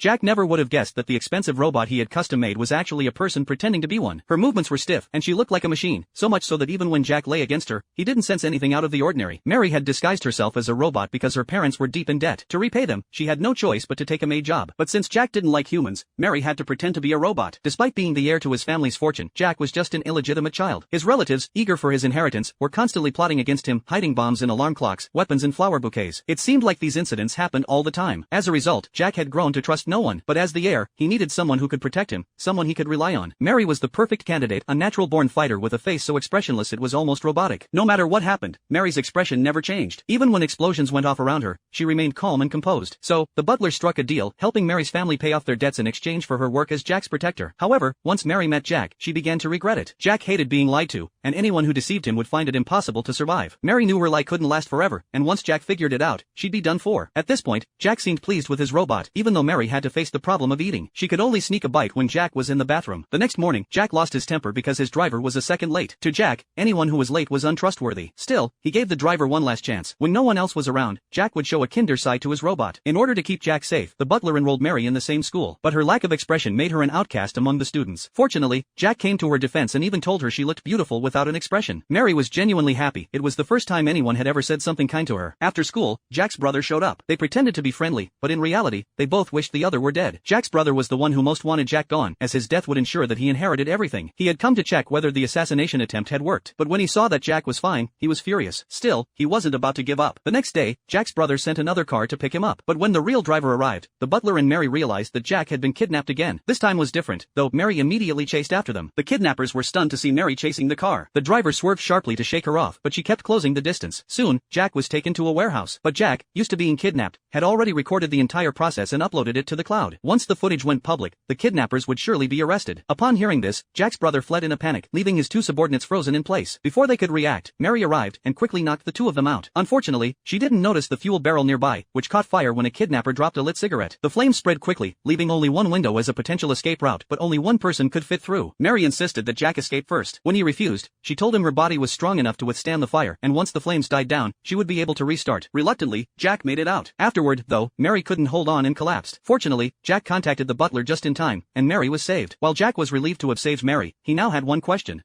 Jack never would have guessed that the expensive robot he had custom-made was actually a person pretending to be one. Her movements were stiff, and she looked like a machine, so much so that even when Jack lay against her, he didn't sense anything out of the ordinary. Mary had disguised herself as a robot because her parents were deep in debt. To repay them, she had no choice but to take a maid job. But since Jack didn't like humans, Mary had to pretend to be a robot. Despite being the heir to his family's fortune, Jack was just an illegitimate child. His relatives, eager for his inheritance, were constantly plotting against him, hiding bombs in alarm clocks, weapons in flower bouquets. It seemed like these incidents happened all the time. As a result, Jack had grown to trust no one. But as the heir, he needed someone who could protect him, someone he could rely on. Mary was the perfect candidate, a natural-born fighter with a face so expressionless it was almost robotic. No matter what happened, Mary's expression never changed. Even when explosions went off around her, she remained calm and composed. So, the butler struck a deal, helping Mary's family pay off their debts in exchange for her work as Jack's protector. However, once Mary met Jack, she began to regret it. Jack hated being lied to, and anyone who deceived him would find it impossible to survive. Mary knew her lie couldn't last forever, and once Jack figured it out, she'd be done for. At this point, Jack seemed pleased with his robot, even though Mary had to face the problem of eating. She could only sneak a bite when Jack was in the bathroom. The next morning, Jack lost his temper because his driver was a second late. To Jack, anyone who was late was untrustworthy. Still, he gave the driver one last chance. When no one else was around, Jack would show a kinder side to his robot. In order to keep Jack safe, the butler enrolled Mary in the same school, but her lack of expression made her an outcast among the students. Fortunately, Jack came to her defense and even told her she looked beautiful without an expression. Mary was genuinely happy. It was the first time anyone had ever said something kind to her. After school, Jack's brother showed up. They pretended to be friendly, but in reality, they both wished the other were dead. Jack's brother was the one who most wanted Jack gone, as his death would ensure that he inherited everything. He had come to check whether the assassination attempt had worked, but when he saw that Jack was fine, he was furious. Still, he wasn't about to give up. The next day, Jack's brother sent another car to pick him up, but when the real driver arrived, the butler and Mary realized that Jack had been kidnapped again. This time was different, though Mary immediately chased after them. The kidnappers were stunned to see Mary chasing the car. The driver swerved sharply to shake her off, but she kept closing the distance. Soon, Jack was taken to a warehouse. But Jack, used to being kidnapped, had already recorded the entire process and uploaded it to the cloud. Once the footage went public, the kidnappers would surely be arrested. Upon hearing this, Jack's brother fled in a panic, leaving his two subordinates frozen in place. Before they could react, Mary arrived and quickly knocked the two of them out. Unfortunately, she didn't notice the fuel barrel nearby, which caught fire when a kidnapper dropped a lit cigarette. The flames spread quickly, leaving only one window as a potential escape route, but only one person could fit through. Mary insisted that Jack escape first. When he refused, she told him her body was strong enough to withstand the fire, and once the flames died down, she would be able to restart. Reluctantly, Jack made it out. Afterward, though, Mary couldn't hold on and collapsed. Fortunately, Jack contacted the butler just in time, and Mary was saved. While Jack was relieved to have saved Mary, he now had one question.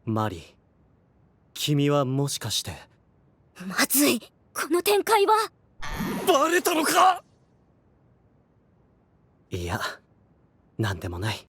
マリ、君はもしかして。まずい、この展開は。バレたのか？いや、なんでもない。